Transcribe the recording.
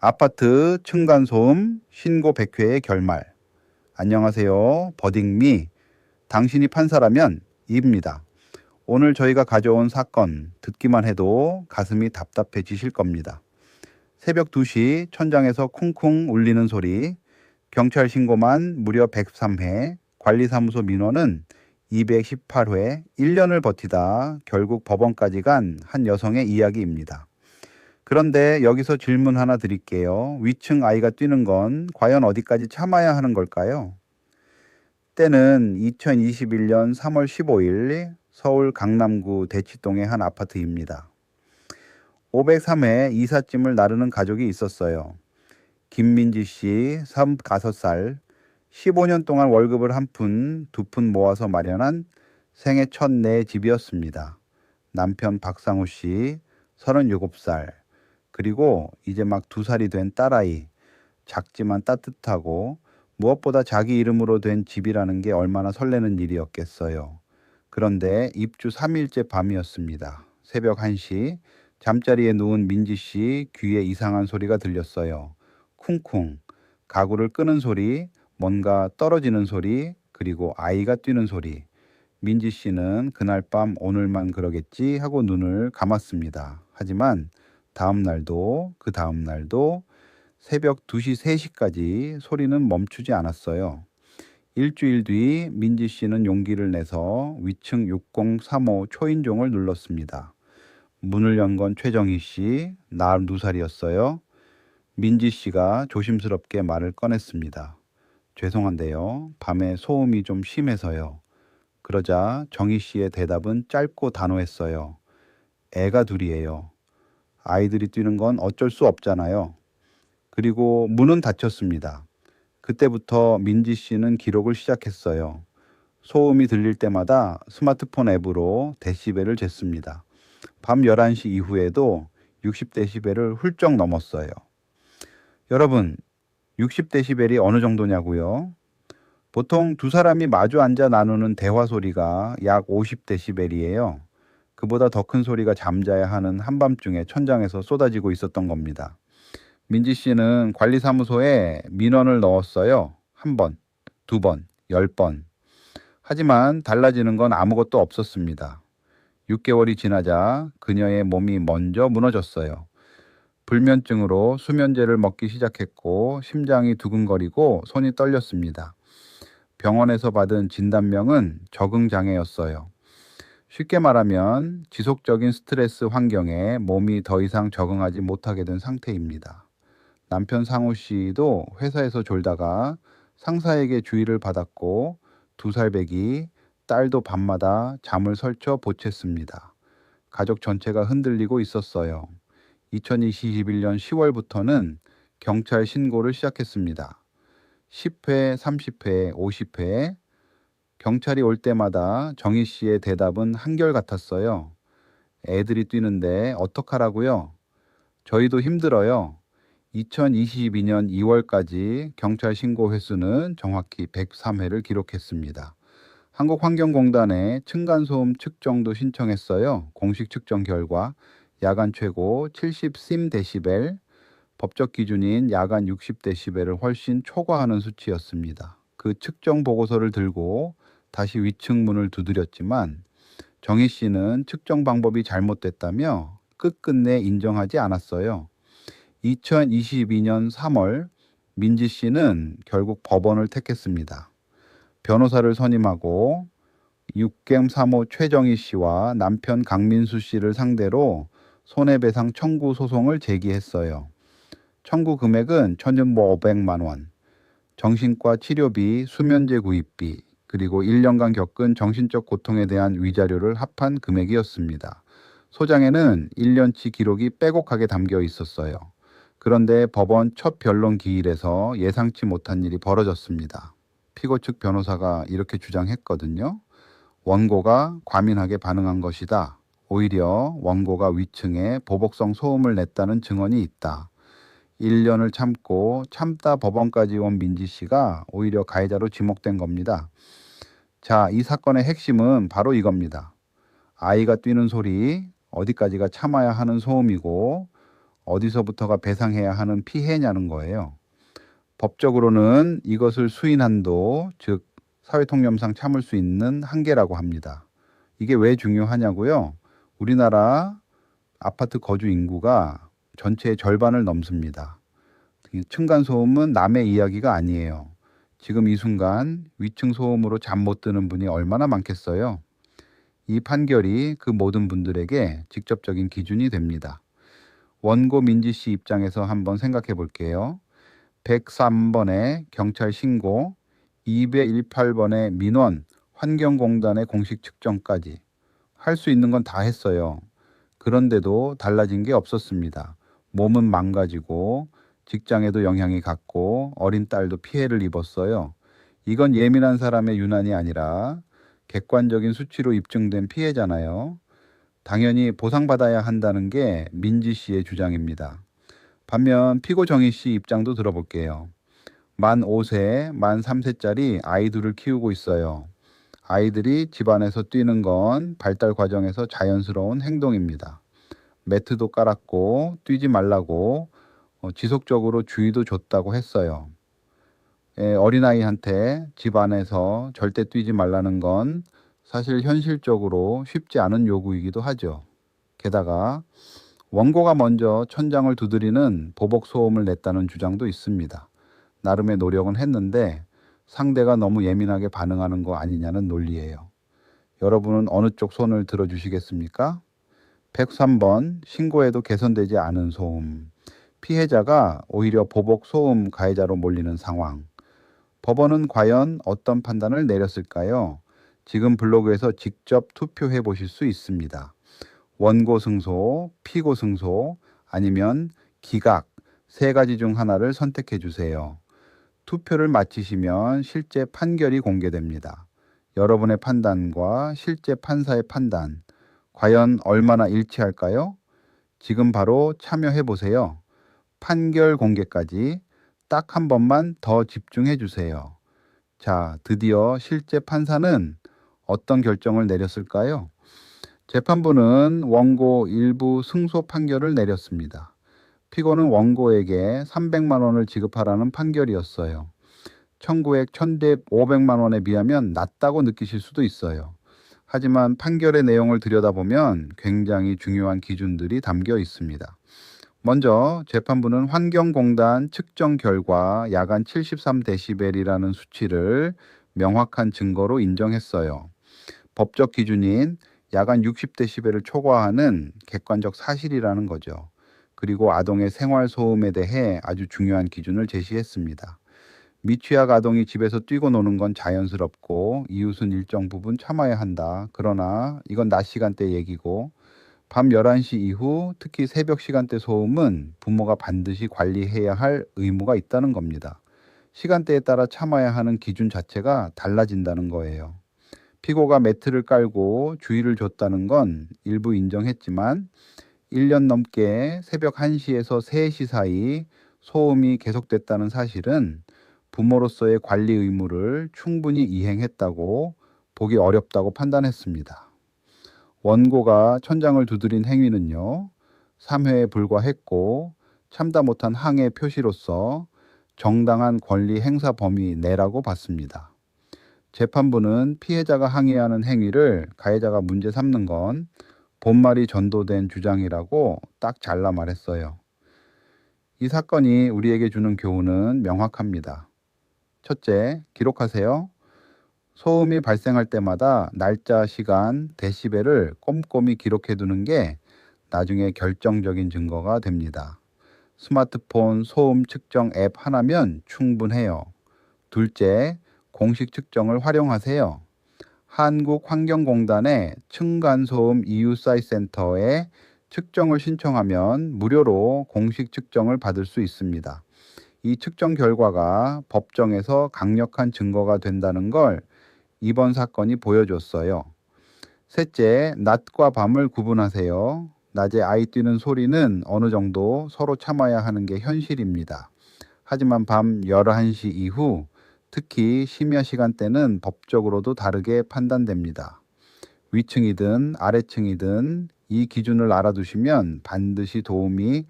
아파트 층간소음 신고 100회의 결말. 안녕하세요. 버딩미. 당신이 판사라면 입니다. 오늘 저희가 가져온 사건 듣기만 해도 가슴이 답답해지실 겁니다. 새벽 2시 천장에서 쿵쿵 울리는 소리, 경찰 신고만 무려 103회, 관리사무소 민원은 218회, 1년을 버티다 결국 법원까지 간 한 여성의 이야기입니다. 그런데 여기서 질문 하나 드릴게요. 위층 아이가 뛰는 건 과연 어디까지 참아야 하는 걸까요? 때는 2021년 3월 15일 서울 강남구 대치동의 한 아파트입니다. 503회 이삿짐을 나르는 가족이 있었어요. 김민지 씨, 35살, 15년 동안 월급을 한 푼, 두 푼 모아서 마련한 생애 첫 내 집이었습니다. 남편 박상우 씨, 37살, 그리고 이제 막 2살이 된 딸아이, 작지만 따뜻하고 무엇보다 자기 이름으로 된 집이라는 게 얼마나 설레는 일이었겠어요. 그런데 입주 3일째 밤이었습니다. 새벽 1시 잠자리에 누운 민지 씨 귀에 이상한 소리가 들렸어요. 쿵쿵, 가구를 끄는 소리, 뭔가 떨어지는 소리, 그리고 아이가 뛰는 소리. 민지 씨는 그날 밤 오늘만 그러겠지 하고 눈을 감았습니다. 하지만 다음 날도 그 다음 날도 새벽 2시, 3시까지 소리는 멈추지 않았어요. 일주일 뒤 민지 씨는 용기를 내서 위층 6035 초인종을 눌렀습니다. 문을 연 건 최정희 씨, 42살이었어요. 민지 씨가 조심스럽게 말을 꺼냈습니다. 죄송한데요. 밤에 소음이 좀 심해서요. 그러자 정희 씨의 대답은 짧고 단호했어요. 애가 둘이에요. 아이들이 뛰는 건 어쩔 수 없잖아요. 그리고 문은 닫혔습니다. 그때부터 민지 씨는 기록을 시작했어요. 소음이 들릴 때마다 스마트폰 앱으로 데시벨을 쟀습니다. 밤 11시 이후에도 60데시벨을 훌쩍 넘었어요. 여러분, 60데시벨이 어느 정도냐고요? 보통 두 사람이 마주 앉아 나누는 대화 소리가 약 50데시벨이에요. 그보다 더 큰 소리가 잠자야 하는 한밤중에 천장에서 쏟아지고 있었던 겁니다. 민지 씨는 관리사무소에 민원을 넣었어요. 한 번, 두 번, 10번. 하지만 달라지는 건 아무것도 없었습니다. 6개월이 지나자 그녀의 몸이 먼저 무너졌어요. 불면증으로 수면제를 먹기 시작했고 심장이 두근거리고 손이 떨렸습니다. 병원에서 받은 진단명은 적응장애였어요. 쉽게 말하면 지속적인 스트레스 환경에 몸이 더 이상 적응하지 못하게 된 상태입니다. 남편 상우 씨도 회사에서 졸다가 상사에게 주의를 받았고 2살 배기 딸도 밤마다 잠을 설쳐 보챘습니다. 가족 전체가 흔들리고 있었어요. 2021년 10월부터는 경찰 신고를 시작했습니다. 10회, 30회, 50회. 경찰이 올 때마다 정희 씨의 대답은 한결같았어요. 애들이 뛰는데 어떡하라고요? 저희도 힘들어요. 2022년 2월까지 경찰 신고 횟수는 정확히 103회를 기록했습니다. 한국환경공단에 층간소음 측정도 신청했어요. 공식 측정 결과 야간 최고 70심 법적 기준인 야간 60데시벨을 훨씬 초과하는 수치였습니다. 그 측정 보고서를 들고 다시 위층 문을 두드렸지만 정희 씨는 측정 방법이 잘못됐다며 끝끝내 인정하지 않았어요. 2022년 3월 민지 씨는 결국 법원을 택했습니다. 변호사를 선임하고 6겜3호 최정희 씨와 남편 강민수 씨를 상대로 손해배상 청구 소송을 제기했어요. 청구 금액은 1,500만 원, 정신과 치료비, 수면제 구입비, 그리고 1년간 겪은 정신적 고통에 대한 위자료를 합한 금액이었습니다. 소장에는 1년치 기록이 빼곡하게 담겨 있었어요. 그런데 법원 첫 변론 기일에서 예상치 못한 일이 벌어졌습니다. 피고 측 변호사가 이렇게 주장했거든요. 원고가 과민하게 반응한 것이다. 오히려 원고가 위층에 보복성 소음을 냈다는 증언이 있다. 1년을 참다 법원까지 온 민지 씨가 오히려 가해자로 지목된 겁니다. 자, 이 사건의 핵심은 바로 이겁니다. 아이가 뛰는 소리, 어디까지가 참아야 하는 소음이고 어디서부터가 배상해야 하는 피해냐는 거예요. 법적으로는 이것을 수인한도, 즉 사회통념상 참을 수 있는 한계라고 합니다. 이게 왜 중요하냐고요? 우리나라 아파트 거주 인구가 전체의 절반을 넘습니다. 층간소음은 남의 이야기가 아니에요. 지금 이 순간 위층 소음으로 잠 못 드는 분이 얼마나 많겠어요? 이 판결이 그 모든 분들에게 직접적인 기준이 됩니다. 원고 민지 씨 입장에서 한번 생각해 볼게요. 103번의 경찰 신고, 218번의 민원, 환경공단의 공식 측정까지 할 수 있는 건 다 했어요. 그런데도 달라진 게 없었습니다. 몸은 망가지고 직장에도 영향이 갔고 어린 딸도 피해를 입었어요. 이건 예민한 사람의 유난이 아니라 객관적인 수치로 입증된 피해잖아요. 당연히 보상받아야 한다는 게 민지 씨의 주장입니다. 반면 피고 정희 씨 입장도 들어볼게요. 만 5세, 만 3세짜리 아이 둘을 키우고 있어요. 아이들이 집안에서 뛰는 건 발달 과정에서 자연스러운 행동입니다. 매트도 깔았고 뛰지 말라고 지속적으로 주의도 줬다고 했어요. 어린아이한테 집안에서 절대 뛰지 말라는 건 사실 현실적으로 쉽지 않은 요구이기도 하죠. 게다가 원고가 먼저 천장을 두드리는 보복 소음을 냈다는 주장도 있습니다. 나름의 노력은 했는데 상대가 너무 예민하게 반응하는 거 아니냐는 논리예요. 여러분은 어느 쪽 손을 들어주시겠습니까? 103번 신고해도 개선되지 않은 소음. 피해자가 오히려 보복 소음 가해자로 몰리는 상황. 법원은 과연 어떤 판단을 내렸을까요? 지금 블로그에서 직접 투표해 보실 수 있습니다. 원고 승소, 피고 승소, 아니면 기각 세 가지 중 하나를 선택해 주세요. 투표를 마치시면 실제 판결이 공개됩니다. 여러분의 판단과 실제 판사의 판단, 과연 얼마나 일치할까요? 지금 바로 참여해 보세요. 판결 공개까지 딱 한 번만 더 집중해 주세요. 자, 드디어 실제 판사는 어떤 결정을 내렸을까요? 재판부는 원고 일부 승소 판결을 내렸습니다. 피고는 원고에게 300만 원을 지급하라는 판결이었어요. 청구액 1,500만 원에 비하면 낮다고 느끼실 수도 있어요. 하지만 판결의 내용을 들여다보면 굉장히 중요한 기준들이 담겨 있습니다. 먼저 재판부는 환경공단 측정 결과 야간 73데시벨이라는 수치를 명확한 증거로 인정했어요. 법적 기준인 야간 60데시벨을 초과하는 객관적 사실이라는 거죠. 그리고 아동의 생활 소음에 대해 아주 중요한 기준을 제시했습니다. 미취학 아동이 집에서 뛰고 노는 건 자연스럽고 이웃은 일정 부분 참아야 한다. 그러나 이건 낮 시간대 얘기고 밤 11시 이후 특히 새벽 시간대 소음은 부모가 반드시 관리해야 할 의무가 있다는 겁니다. 시간대에 따라 참아야 하는 기준 자체가 달라진다는 거예요. 피고가 매트를 깔고 주의를 줬다는 건 일부 인정했지만 1년 넘게 새벽 1시에서 3시 사이 소음이 계속됐다는 사실은 부모로서의 관리 의무를 충분히 이행했다고 보기 어렵다고 판단했습니다. 원고가 천장을 두드린 행위는요, 3회에 불과했고 참다 못한 항해 표시로서 정당한 권리 행사 범위 내라고 봤습니다. 재판부는 피해자가 항의하는 행위를 가해자가 문제 삼는 건 본말이 전도된 주장이라고 딱 잘라 말했어요. 이 사건이 우리에게 주는 교훈은 명확합니다. 첫째, 기록하세요. 소음이 발생할 때마다 날짜, 시간, 데시벨을 꼼꼼히 기록해 두는 게 나중에 결정적인 증거가 됩니다. 스마트폰 소음 측정 앱 하나면 충분해요. 둘째, 공식 측정을 활용하세요. 한국환경공단의 층간소음 이웃사이 센터에 측정을 신청하면 무료로 공식 측정을 받을 수 있습니다. 이 측정 결과가 법정에서 강력한 증거가 된다는 걸 이번 사건이 보여줬어요. 셋째, 낮과 밤을 구분하세요. 낮에 아이 뛰는 소리는 어느 정도 서로 참아야 하는 게 현실입니다. 하지만 밤 11시 이후 특히 심야 시간대는 법적으로도 다르게 판단됩니다. 위층이든 아래층이든 이 기준을 알아두시면 반드시 도움이